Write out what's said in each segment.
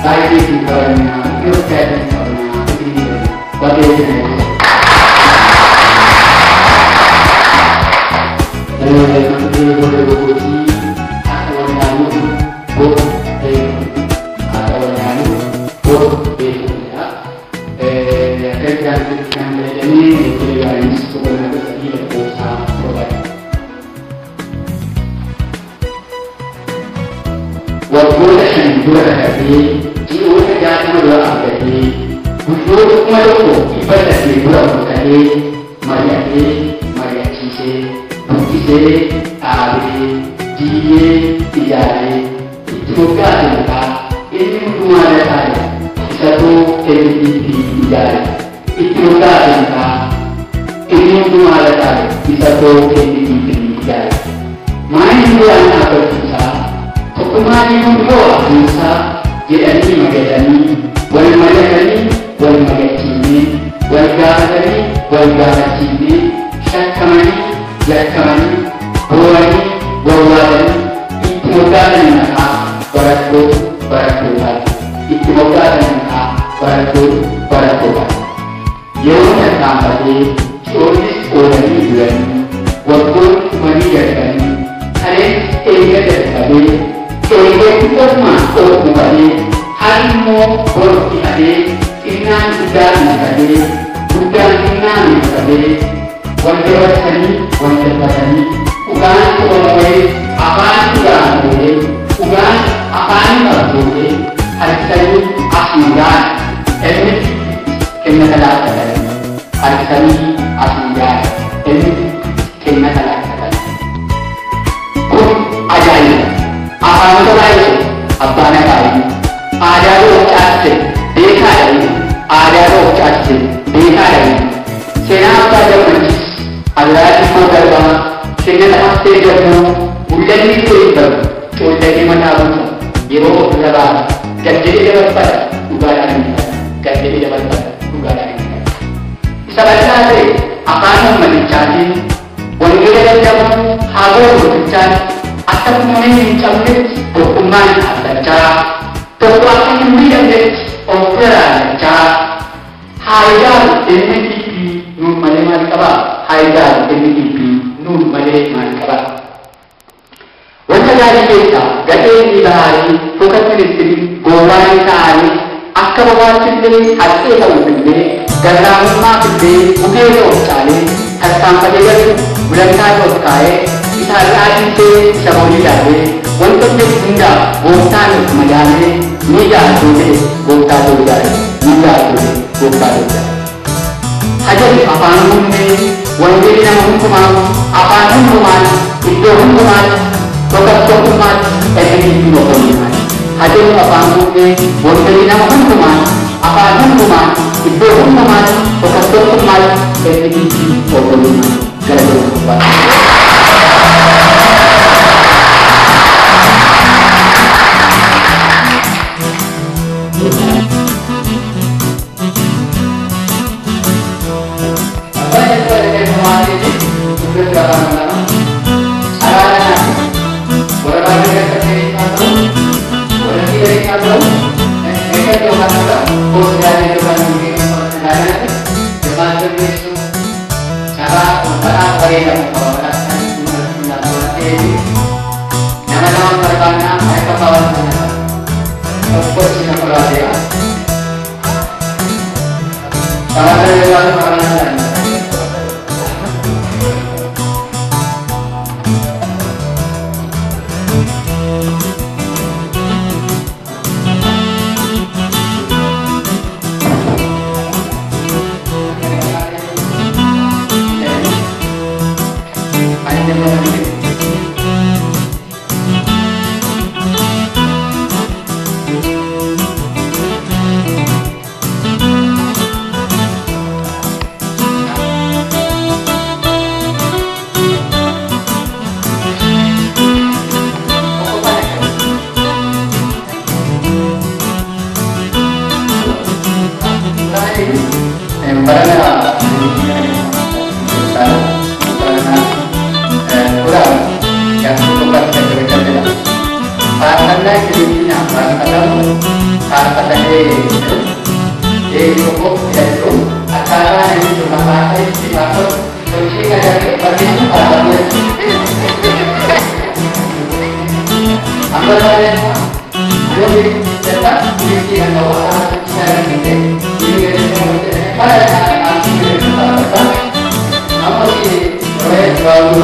baay'ee isin qabannaa Itoophiyaa isin qabannaa isin baay'ee isin Walaupun dua hari, jiwa kerjaan dua hari, bujuk malu ibadah di dua hari, Maria Cise, Bukise, Ari, Dia, Tiari, itu kan ini semua ada saya, satu MVP Tiari, itu kan ini semua ada saya, satu MVP Tiari, main dua anak berpisah. Kemari membawa bisa jadi magani, wal magacini, wal garacini, syakamani, buani, itu modalnya nak baraku, itu modalnya nak baraku. Yang datang tadi, tulis orang ini, walaupun menjadikan hari ini tadi. Kemudian masuk kembali harimu berkali inang sudah kembali bukan inang kembali wanita tadi bukan boleh apa sudah boleh bukan apa tidak boleh hari tadi asmara ini kena telah terjadi hari tadi asmara ini kena telah terjadi pun ajaib apa itu lagi? Apa yang lain? Ada roh cacing, देखा नहीं, ada roh cacing, देखा नहीं. Senapa ada majlis, ada di kota, senapa sejauh, udah di mana pun, hero berjalan, jadi dapat pada, ugaran ini, jadi dapat pada, ugaran ini. Sebenarnya apa yang mencari, wanita yang jamu, harus mencari. Atau mungkin mencari dokumen acara sesuatu yang menjadi operan acara Haidar MVP Nur Malik Kaba Haidar MVP Nur Malik Kaba wajah dari kita gade di hari fokus di golan hari akar wajib ini hati tahu ini dalam makhluk mungkin cari harus pada bulan tahun kaya Hari itu sebab ini, untuk kita bukan menjadi tidak boleh bukan boleh tidak boleh bukan boleh. Haji apa namanya? Wanita yang hukuman apa hukuman itu hukuman hukuman ini hukuman. Haji apa namanya? Wanita yang hukuman apa hukuman itu hukuman hukuman ini hukuman. Kerana Karena dirinya kata dari cukup itu acara yang cuma pakai dimaksud kunci dari bagi apa jadi tetap bikin bahwa secara ini pada saat apa sih proyek baru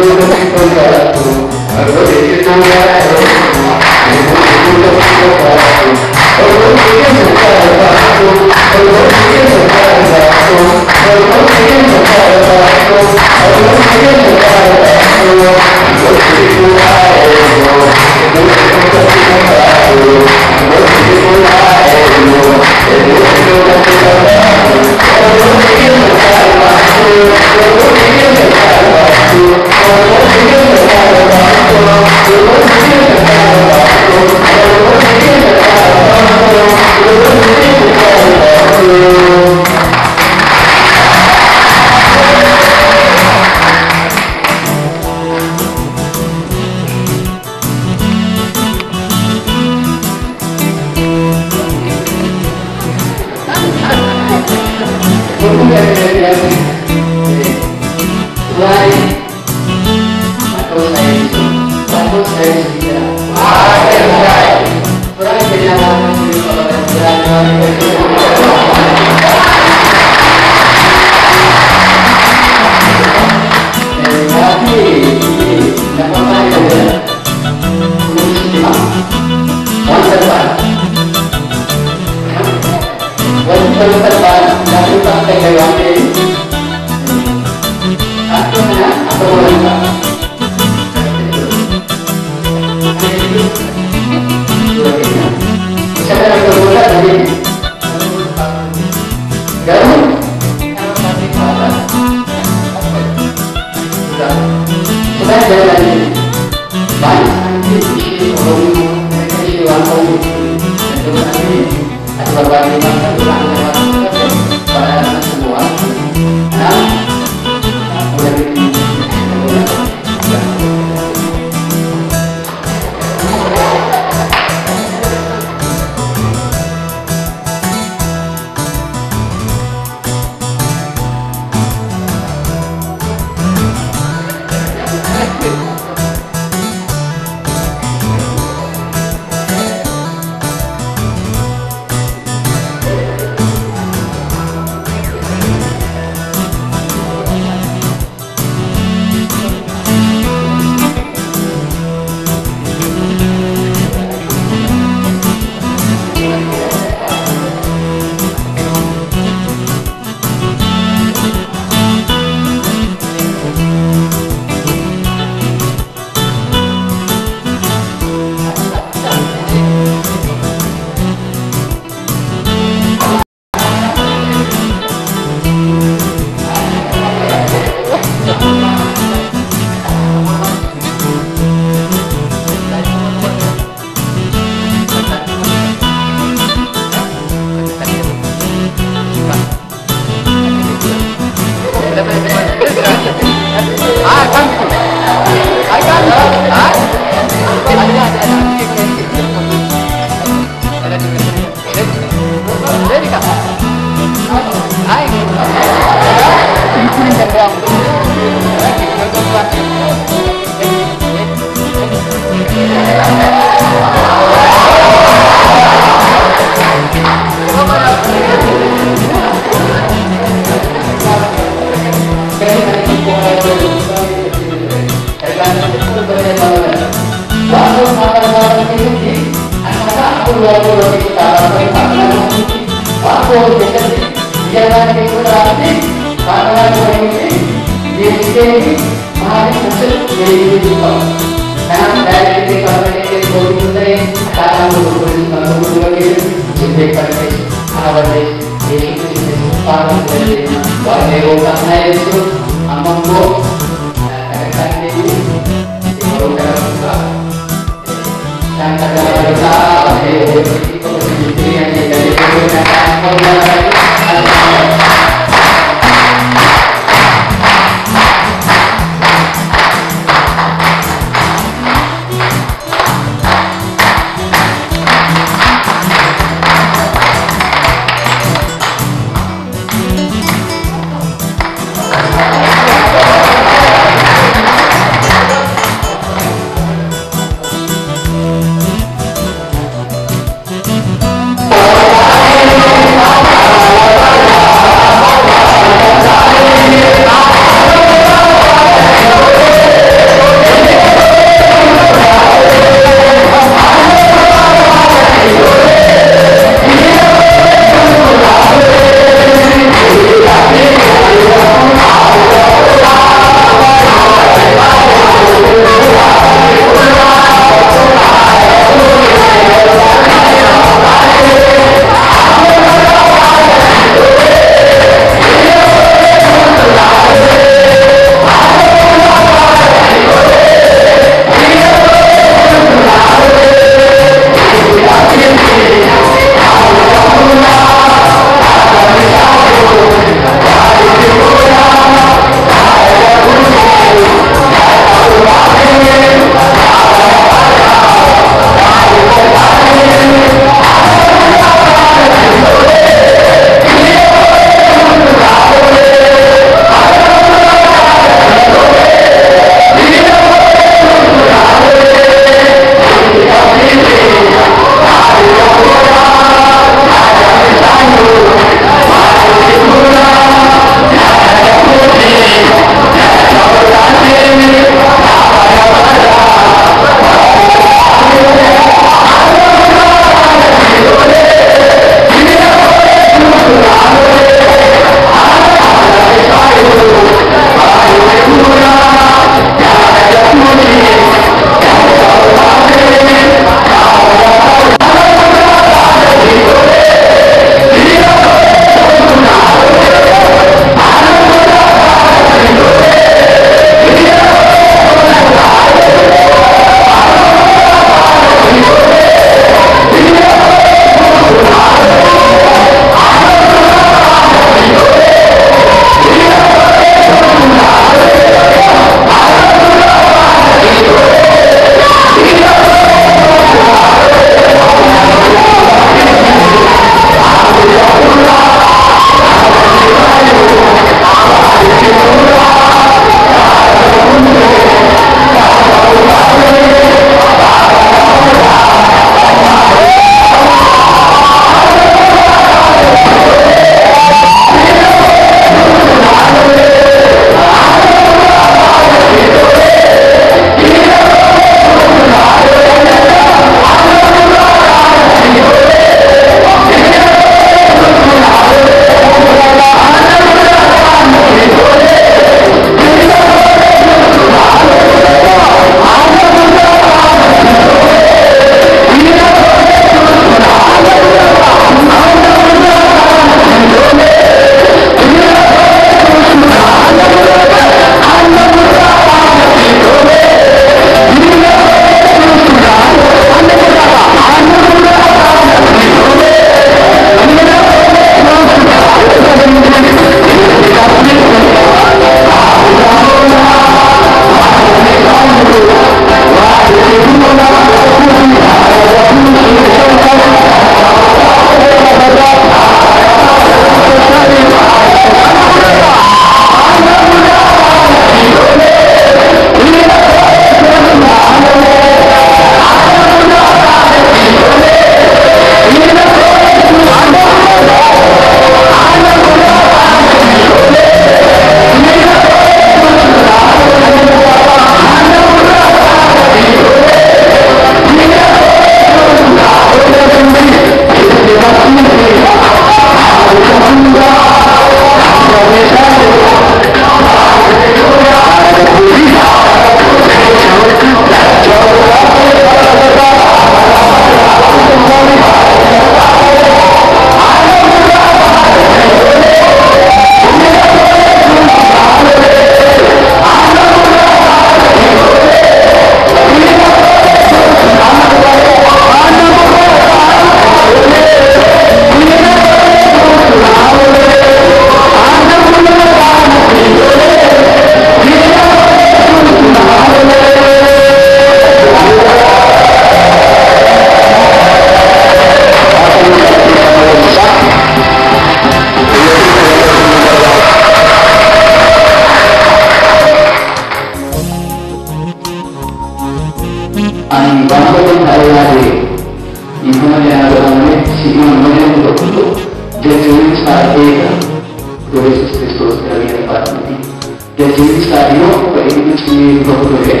Jadi stadion ini berbeda.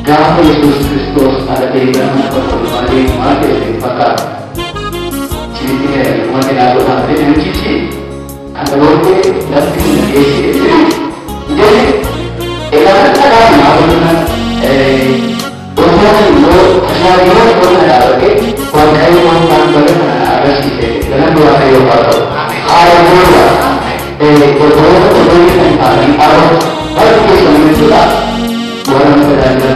Kalau Yesus Kristus ada di dalam perkembangan mati maka ciri-ciri umat yang ada yang cici ada orang dan Yesus. Jadi enak sekali apabila orang itu hari ini orang ada lagi orang yang mengandalkan ada sih dalam dua hari baru. Hari kedua beberapa yang tadi harus kita juga orang berada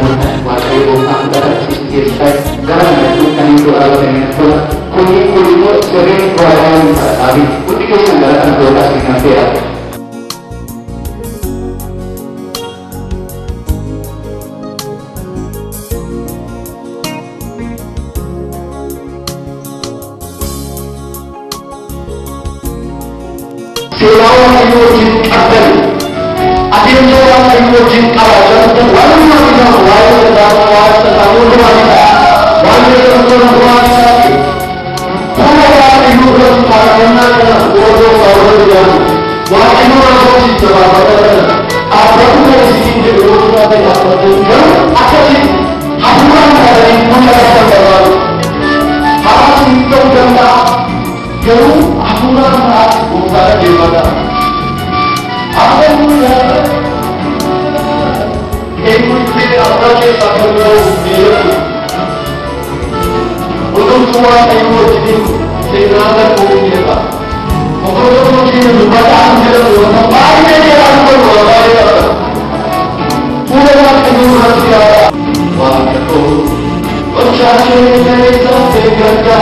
waktu orang berada di sekitar karena bukan itu Allah yang itu kulit sering orang tapi ketika sandaran doa dengan dia Selawan itu cintakan, adil seorang itu cintakan. Walau kita walau tentang wanita, walau tentang wanita. Selawan itu cintakan dengan bodoh bodoh. Walau itu cintakan. Apapun yang sini bodoh ada bodoh. Apa sih? Haburan dari punya saudara. Apa sih itu ganda? Jauh haburan bukan di mana. Apa punya? Ini apa sih satu dia? Untuk semua ibu jadi sebenarnya punya. Untuk mungkin membaca dia membaca dia membaca. Punya ibu rahasia. Waktu bercakap dari sampai kerja.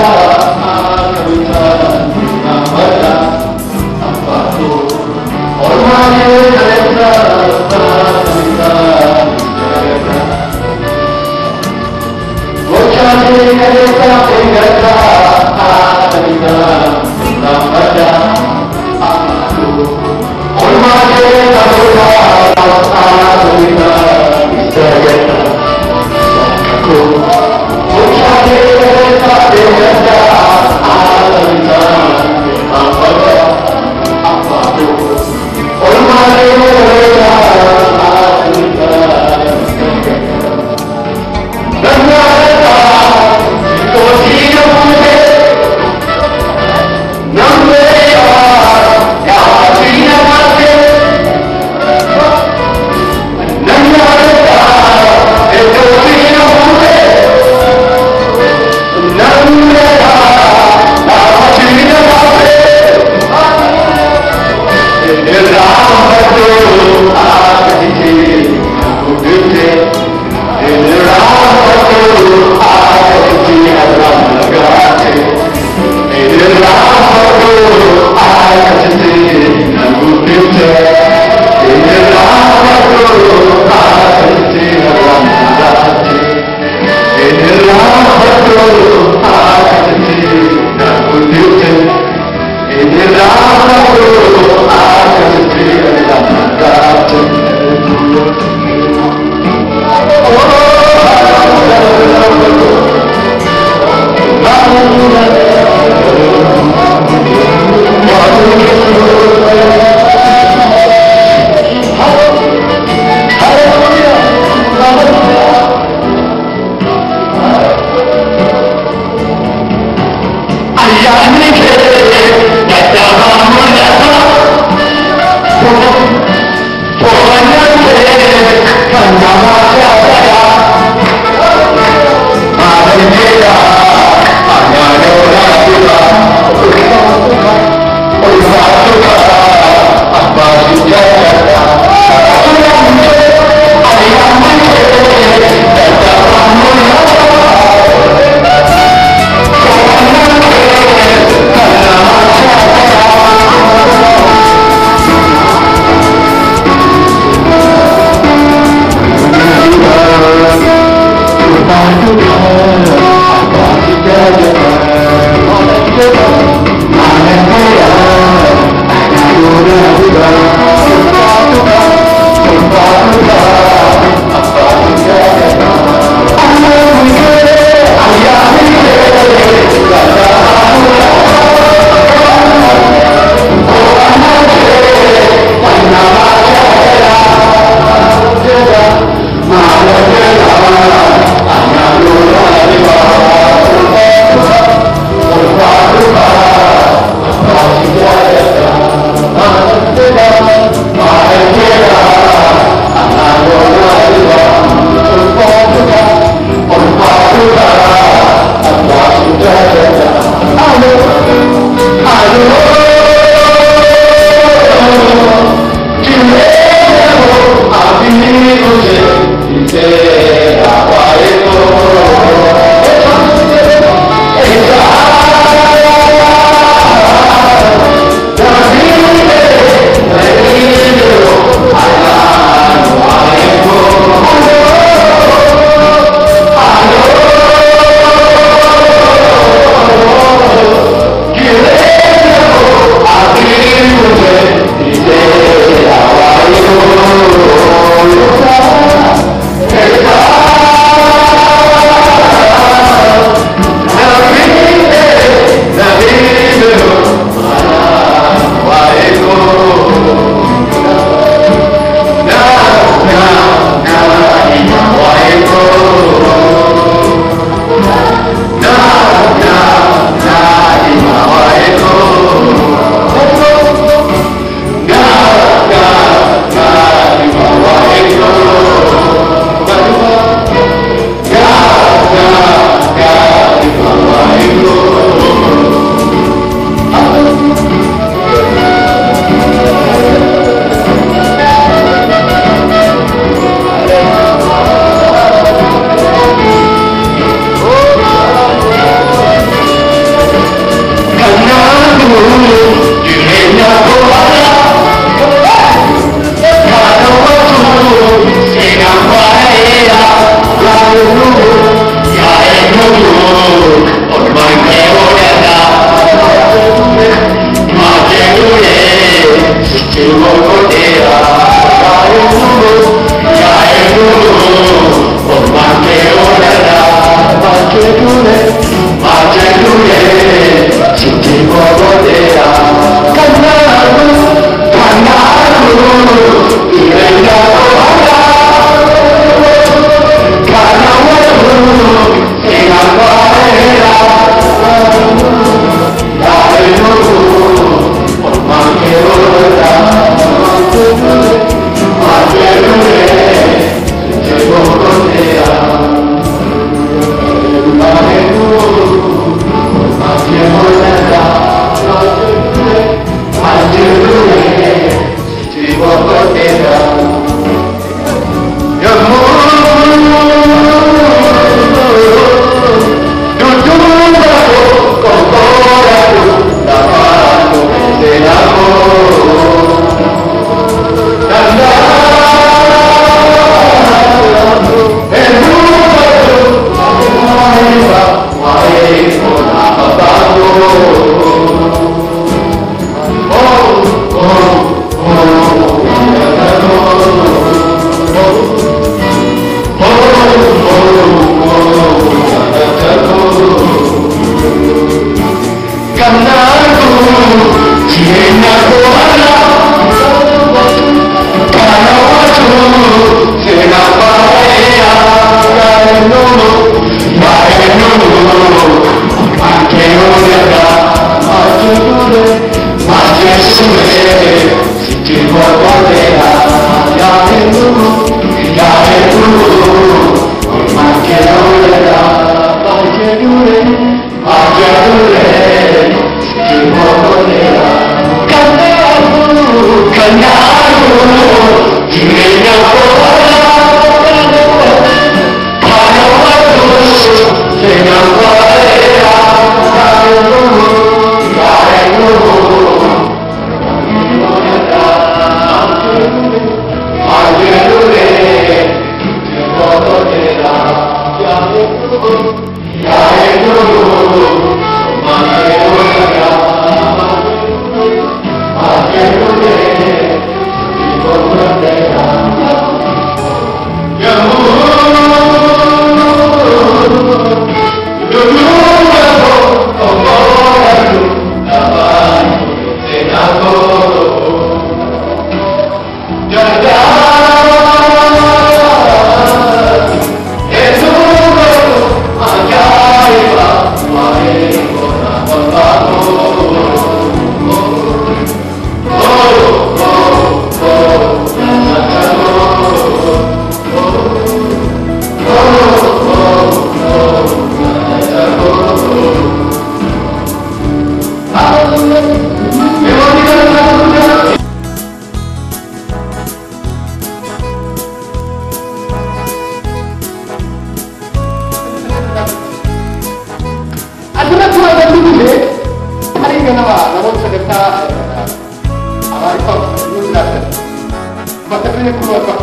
mata bine cu urmă.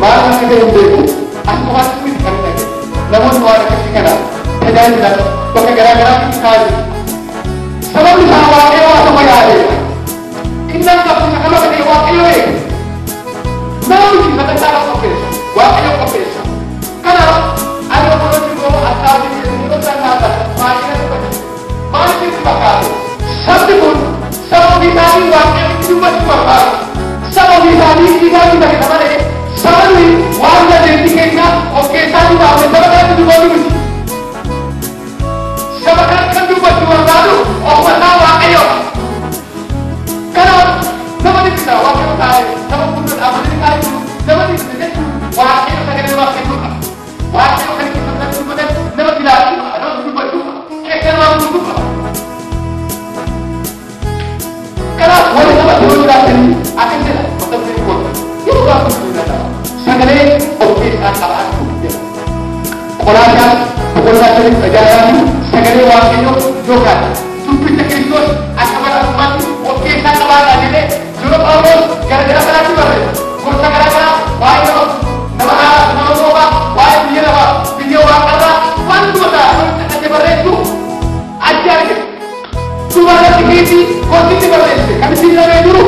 Mara ne de unde asta va fi care ne. La mod nu are că și canal. Te dai de la toate gara ki khai. Sabab sa wa ke wa to maya de. Inna ka pun ka ma ke wa ke yo e. Na ni ki mata sa ko pe. Wa ke yo ko pe. Kana ano ko ni ko ata ni ni ko sa na ta. Ma ni ko. Ma ni ki ba ka. Sabd ko sabab ki tani wa ke ni ma ki ba ka. Sabab ki tani ki ga ni ba ka mare. Sabab wa na de ti ke na o ke tani ba me sabab ka ni ko ni. Sabab kan du ba tu wa lalu o ma na wa ke yo. Kana nama ni kita wa ke yo ta. Sabab ku na ma ni ka ni. Nama ni ni wa ke yo ta ke wa ke yo. Wa ke yo ka ni sa na ku ne. Nama ti la ni ano du ba tu. Ke ke wa du tu. Kana wa ni sama tu la ni. Akan dia matlab ni ko. Yo ba ku ni na. Sagale okay sa ka ku. Quran ya Quran Sharif ajaran sagale wa ke yo jo ka. Tupi te Kristus akabara umat okay sa ka ba ni. Juro Paulus gara-gara kana ki bare. Ko sa gara-gara wa yo nama ba wa dia ba video wa kala pandu ta te bare tu. Ajar ke. Tu wala tikiti ko ti bare. Kami sila re dulu.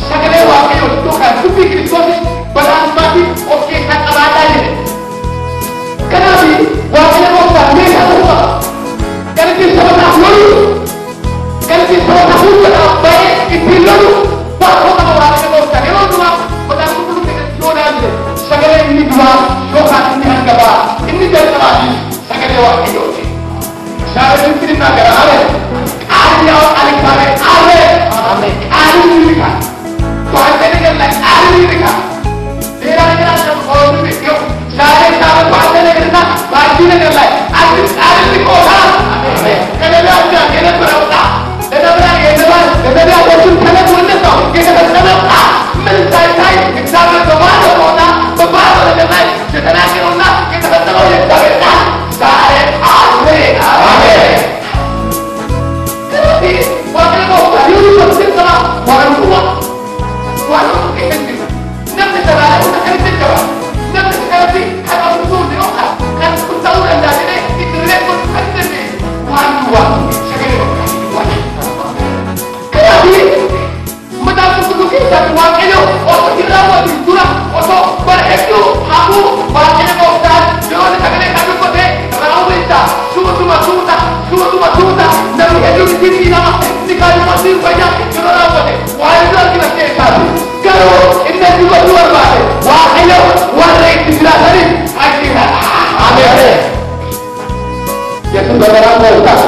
Sagale wa ke yo to ka tupi Kristus badan mati okay sa ka ba ni. Kanabi wa ke yo ta ni ka tu. Kalau kita sama nak dulu, kalau kita sama nak dulu, baik itu dulu. Wah, kalau orang yang mau cari orang tua, padahal itu dulu kita jodoh aja. Segala ini dua, jodoh ini angkaba, ini jadi lagi. Segala orang itu. Saya mungkin nak kerana ada orang kare, ada ini kan. Tuhan ini kan ada ini kan. Dia ada orang itu. Saya Tuhan ini kan, bagi ini kan. Ada ini kota. Kalau dia ada, kita berapa? Kita berapa pun kita boleh tahu. Kita berapa? Mencapai kita berapa kota, berapa dengan kita nak kena kita berapa yang kita saya amin. Tapi waktu itu hari itu kita orang tua kita ni. Nanti cara kita kerja jawab. Nanti kerja kalau betul dia kan tahu dan jadi itu repot kerja ni. Orang tua sekali kenapa? Macam tu kita buat elok, atau kita buat itulah, atau berhenti aku macam orang jangan sekali kami boleh rawu kita, semua sudah, dan hidup di sini nama dikali masih banyak kita rawu boleh, wajib kita cekap. Kalau ini juga luar biasa, wah elok, wah rei tidak hari, akhirnya, amin. Ya sudah orang tahu.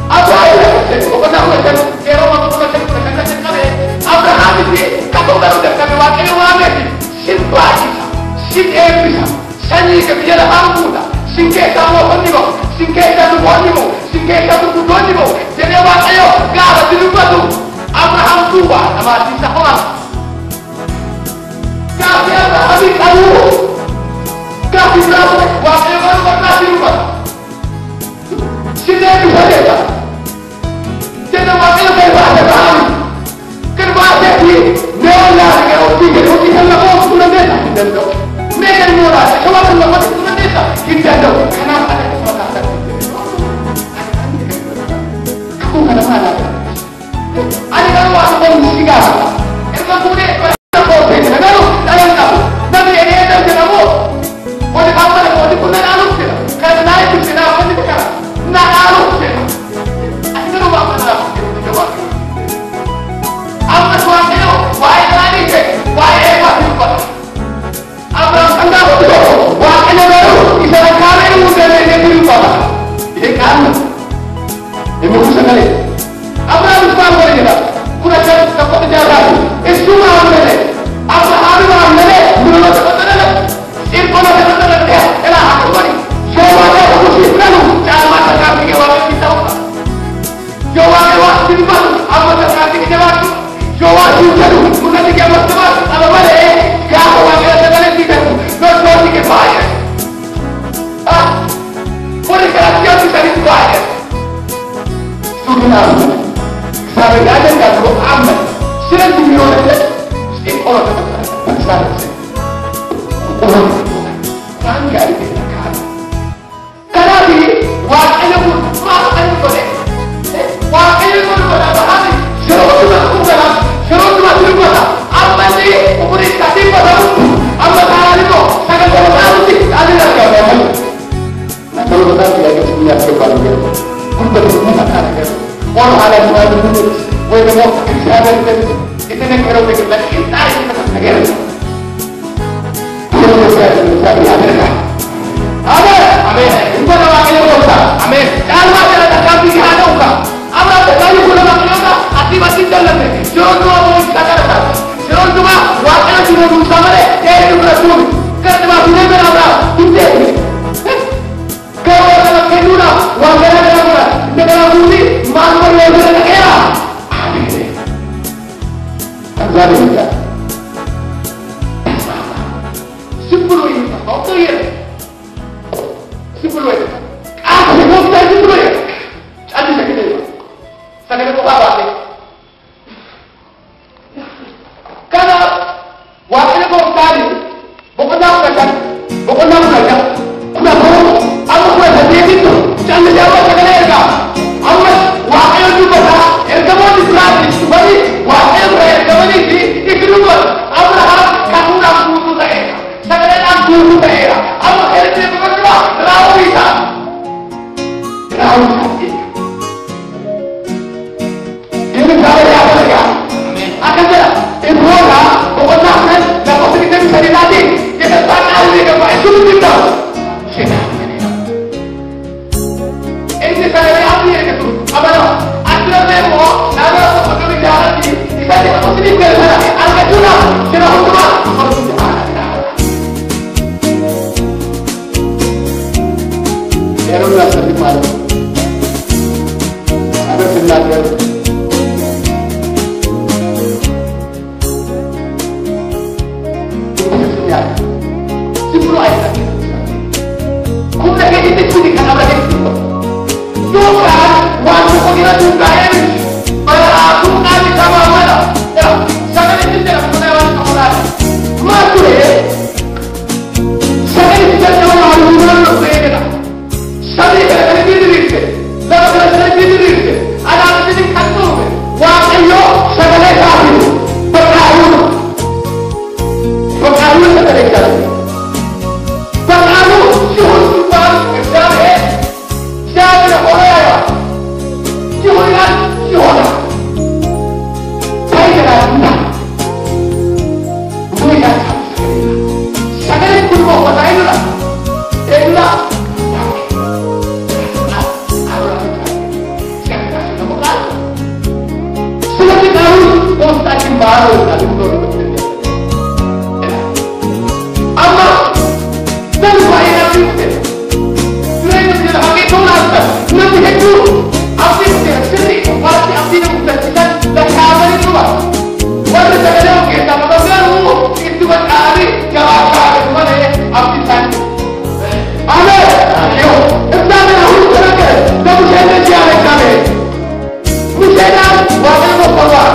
Apa yang kita lakukan? Kalau orang macam Abraham ini, kalau baru kami wakil wame, simpati, simpati, seni kebijakan hampuda, singketa mohonimu, singketa tuhonimu, singketa tuhonimu. Jadi wakil gara dilupa tu, Abraham tua, nama sisa orang. Kami Abraham tahu, kami tahu wakil baru pernah dilupa. Sini bisa dia. Jadi wakil berbahasa kami. Kerbahasa di neolah yang uti kan lapor sudah desa kita tu. Mereka neolah, semua kan lapor sudah desa kita tu. Kenapa ada kesempatan? Aku mana mana? Ada kalau orang pun musika. Erman boleh lapor desa. Kalau dalam kamu, nanti ini ada kamu. Boleh kamu ada boleh pun ada alus dia. Kalau naik tu sila pun dia kan. Nak alus dia. Ada kalau apa nak? Tapi ada. Amin. Amin. Ibu nama kita dosa. Amin. Kalau ada kami di hadapan kita, apa terjadi pada kita? Hati-hati dalam ni. Jangan mau katakan. Jangan cuma wakil cuma berusaha mana? Dia itu berasal. Kerana boleh berapa? Tidak. Kalau orang kedua, wakil berapa? Negara budi, malu berlebihan negara. Amin. Azab kita. Simpul ini, apa tu? Simpul ini. Aku mau cakap simpul ini. Adi sakit ni. Sakit tu apa ni? Karena wakil kau tadi, bukan nak kacang, sudah baru, aku buat sendiri itu. Jangan jawab sekali erga. Aku wakil itu betul. Erga mau diperangi, bagi wakil erga mau itu dulu. Aku harap kamu nak butuh saya. Sekali nak butuh saya. Aku kerja bekerja, rawu kita. Rawu kita. Ini saya apa ya? Akan jadi. Ibu orang, bukan nak dapat kita bisa dilatih. Kita tak ahli kepada itu kita. Ini saya ahli itu. Apa tu? Anda demo, nama apa tu bicara ni? Kita tidak mesti bicara. Anda cuma, kita cuma. Error lah seperti mana? Ada sebenarnya. Simpul ayat lagi. Kau nak jadi teknik kan apa jadi? Tuhan, waktu kau tidak suka ini, aku kali sama mana? Ya, sangat ini tidak mengenai kamu lagi. Masuk ya. Sangat ini tidak mengenai kamu lagi. Sangat ini tidak diri sendiri. Dalam bahasa diri sendiri. Ada apa jadi kantor? Waktu sangat ini kami berkahwin. Berkahwin sangat ini. Berkahwin syukur Tuhan kerja siapa yang boleh? Syukuran, syukuran. Saya tidak pernah. Bukan saya pun mau bertanya lah. Itulah. Seperti tahu, ustaz yang baru tadi belum bekerja. Amma, dan saya nanti bekerja. Sudah bekerja pakai dolar, nanti itu. Abdi bekerja sendiri, pasti abdi yang bekerja dan kawan itu lah. Walau saya dah kita baru itu berkali jawab itu mana abdi sendiri. Amin. Ayo, kita berlalu kerana kamu saya siapa kami. Musyarakat wakil berkorban,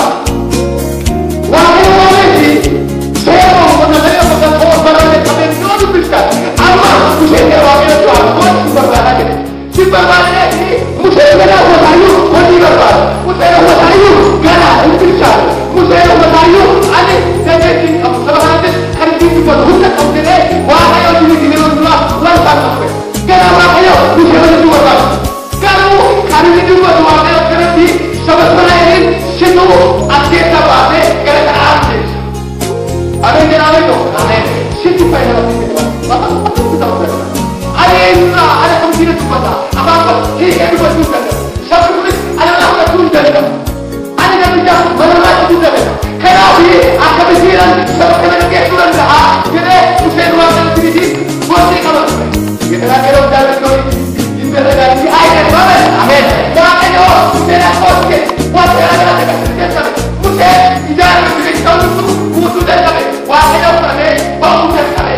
wakil polisi, saya mau menanya tentang korban yang kami tidak diberikan. Apa musyarakat wakil itu buat simpan ini? Simpan ini musyarakat wasayu, wajib berkorban. Musyarakat wasayu, kerana diberikan. Musyarakat wasayu, ada jadi sebenarnya hari ini buat hukum sendiri. Wakil ini dulu langsung sampai. Kenapa wakil musyarakat itu berkorban? Kalau hari ini buat wakil kerja sebenarnya ini situ asyik apa sih kerana asyik. Ada yang kenal itu? Ada. Situ pada dalam itu. Apa kita berada? Ada kemungkinan itu pada. Apa? Ini itu juga. Satu tulis ada apa juga. Ada yang bisa menerima juga. Kenapa? Akan berjalan sebenarnya kesulitan dah. Jadi usai dua kali ini buat kalau kita nak kerja dalam ini berada di air mana? Amin. Makanya kita posting wakil ada kerja kami, tidak diberikan untuk musuh dan kami. Wakil kami, bangun kami.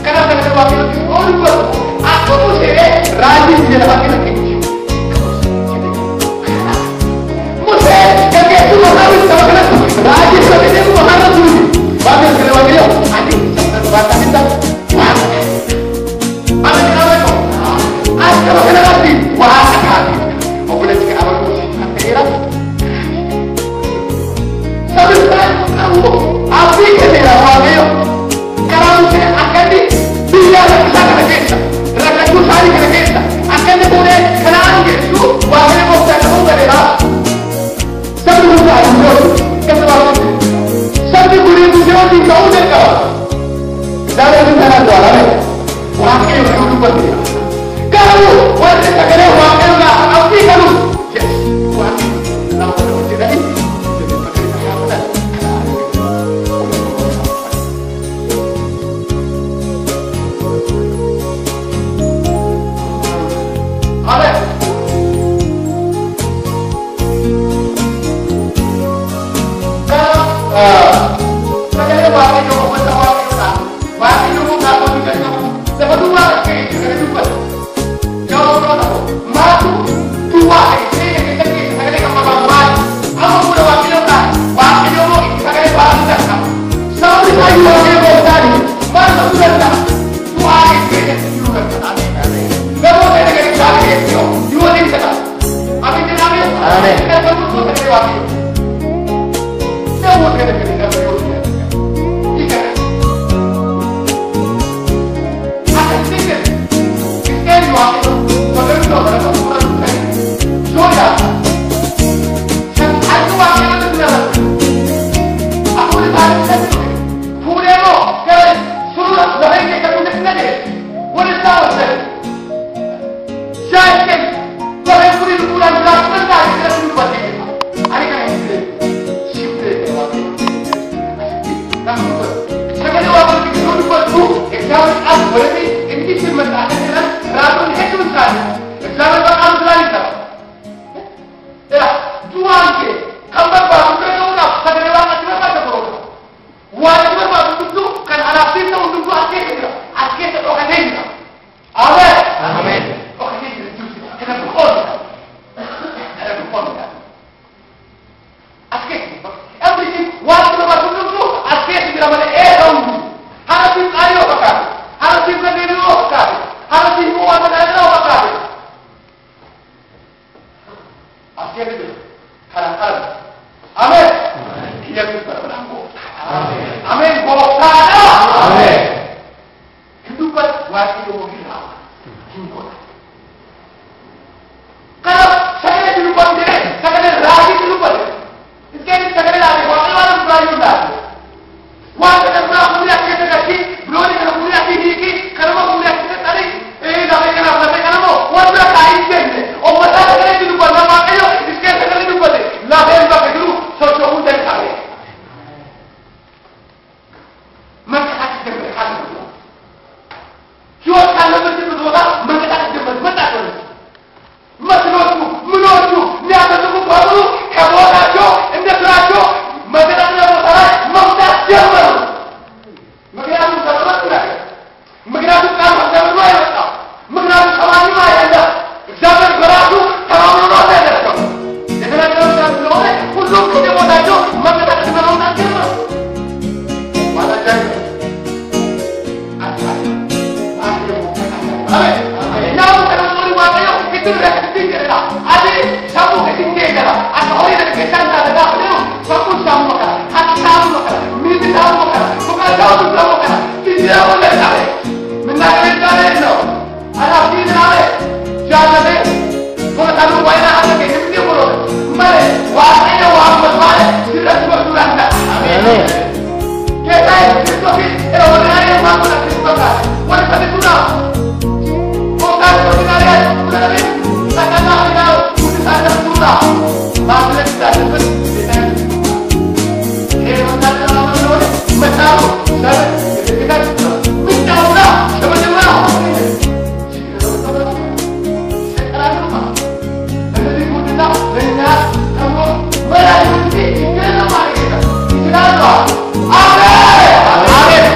Kenapa kita wakil itu? Oh lupa. Aku rajin jadi wakil itu. Musuh, kerja itu harus sama kena. Rajin kerja itu harus dulu. Wakil Sekali orang kita berdoa, exam as berarti ini semasa ada ratus itu saja. Exam berapa lagi tak? Ya, dua ke. Kamar baru berdoa, sekali orang macam apa berdoa? Wajib berdoa untuk kan anak kita untuk akhir kita, akhir kita orang ini. Amin. Amin. Orang ini kita berdoa. Kita berdoa. Akhir. Everything wajib berdoa untuk akhir kita mana tahun. Harus ayo pakai. Harus berdiri pakai. Harus buat ada pakai. Akhir itu. Kadang-kadang. Amin. Dia bisa berangkat. Amin. Amin. Boleh. Amin. Kehidupan wajib kita. Hidup. Kalau saya di lupa dia, saya kena lagi di lupa dia. Sekarang saya kena lagi. Orang berani lagi. Wajib kita punya kita kasih. Belum kita punya kita. Kalau punya kita tadi, dah kita kalau wajib kain je. Orang tak kena di lupa nama ayo. Sekarang saya kena di lupa dia. Lahir bagi dulu. Sosok udah kali. Mereka kita berhati dulu. Jual kalau mesti berdoa, mereka kita berdoa. Menuju, ni ada tu baru. Kamu rajo, anda rajo. Mereka tidak bersalah, mereka siapa? Mereka aku sahabat tidak. Mereka aku kawan sahabat dua yang tak. Mereka aku kawan lima yang tak. Zaman beraku, kawan lima yang tak. Jadi kalau kita berdoa, untuk kita berdoa, mereka tidak berdoa siapa? Mana jadi? Amin. Namun kalau orang berdoa, itu dah tinggal dah. Ada sabu tinggal dah. Ada orang yang kesan dah dah. Fokus sabu dah. Hati sabu dah. Mimpi sabu dah. Bukan sabu dah. Tidak boleh dah. Menarik dah no. Ada tidak ada. Jangan deh. Kalau sabu banyak ada ke mesti boleh. Mari. Wahai wahai. Tidak semua tulang dah. Amin. Kita itu orang yang mampu nak kita. Wajib kita sudah. Bukan sebenarnya. Katakanlah kita sudah ada sudah. Maksudnya kita dapat. Betul, kita minta Allah sama-sama. Sekarang apa? Jadi kita dengar kamu berani kita nama kita. Kita apa? Amin. Amin.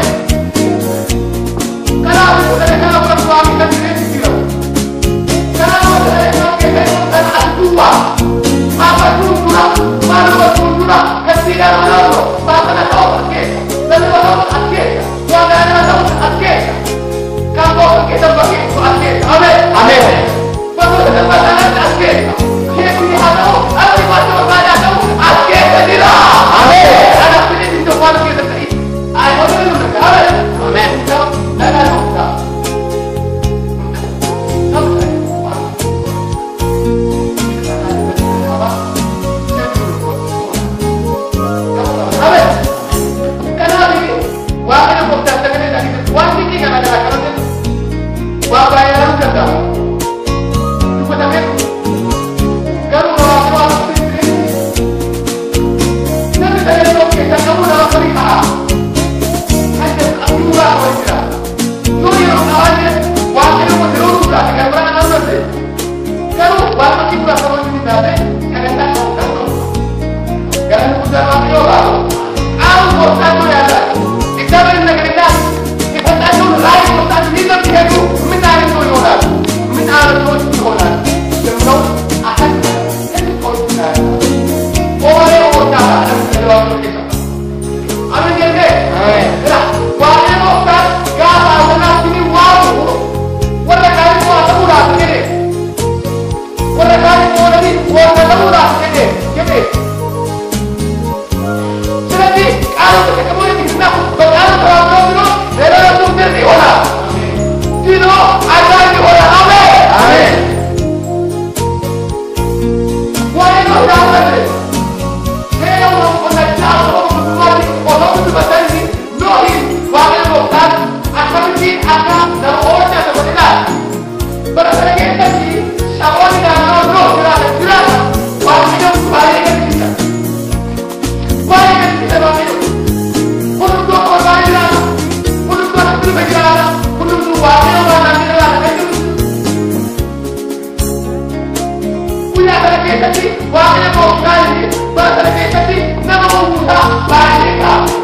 keessatti waaqayyo gooftaan bara sana keessatti nama hundumaa baay'ee qaba.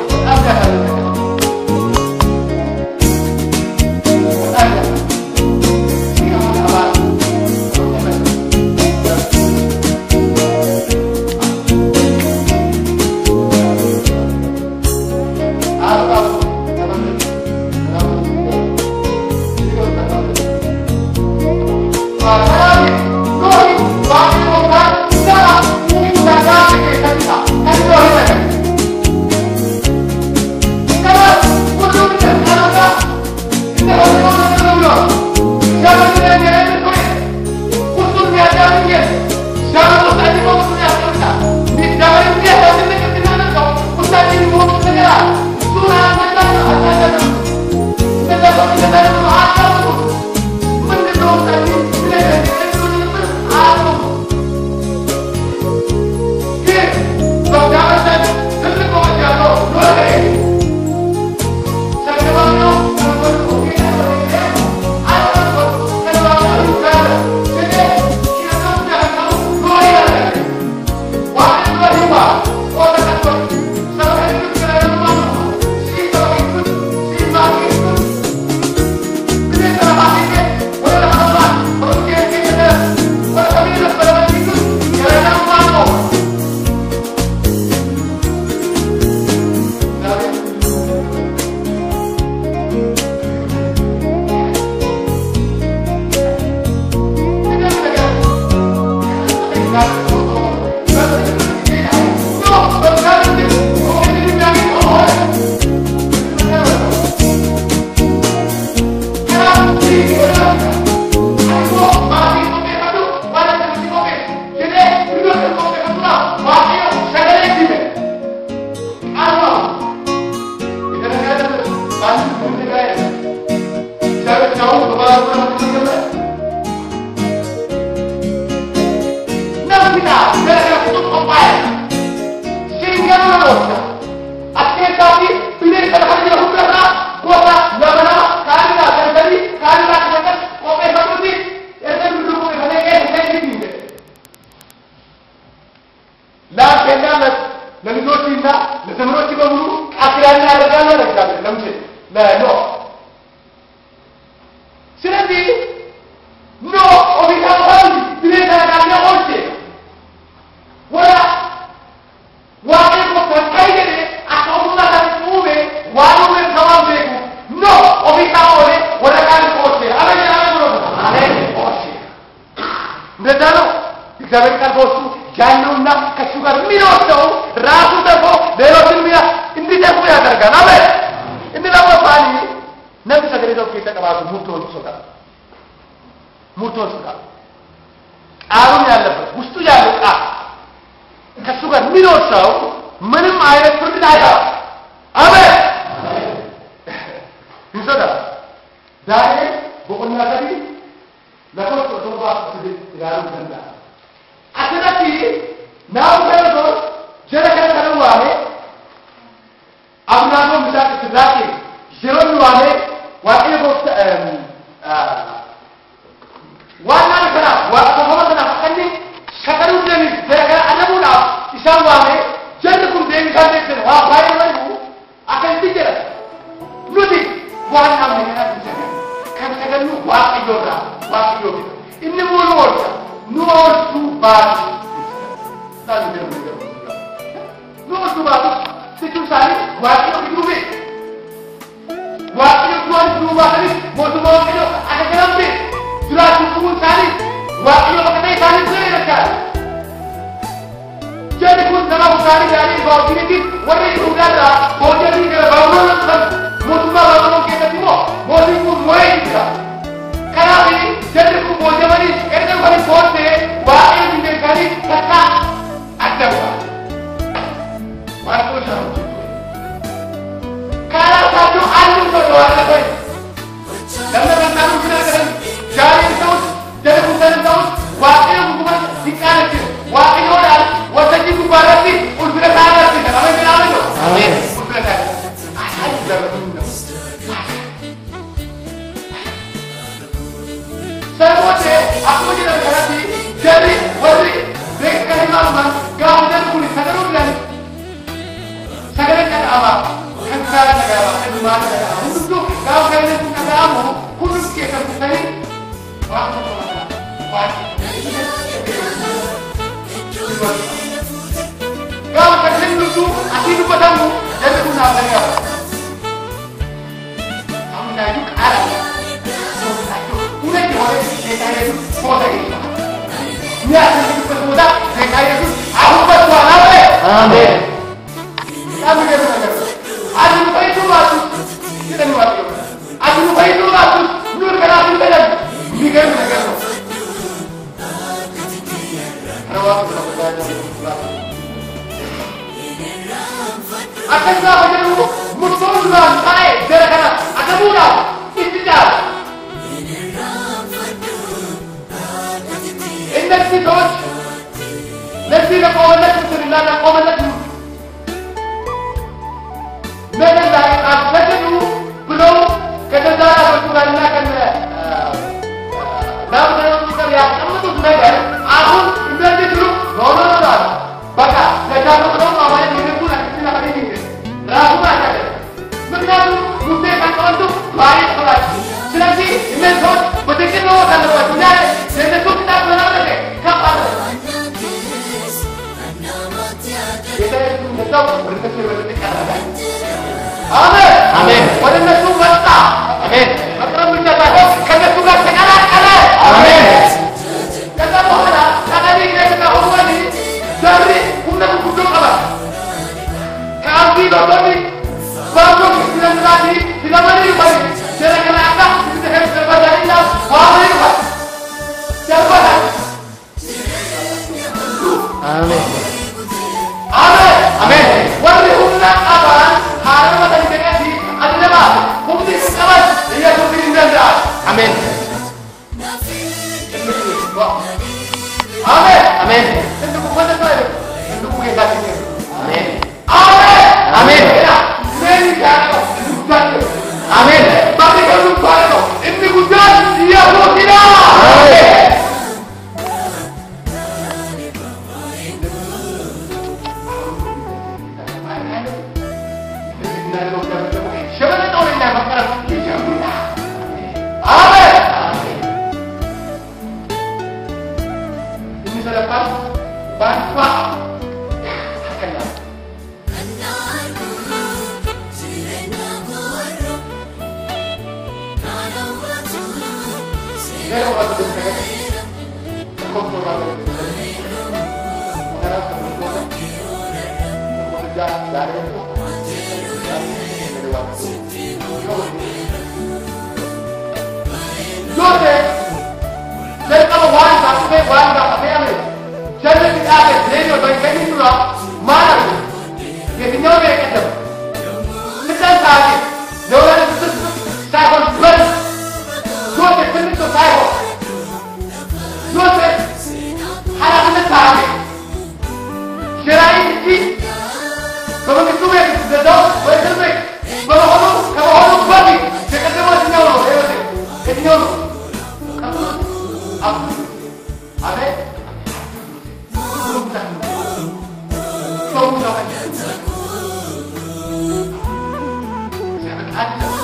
Ada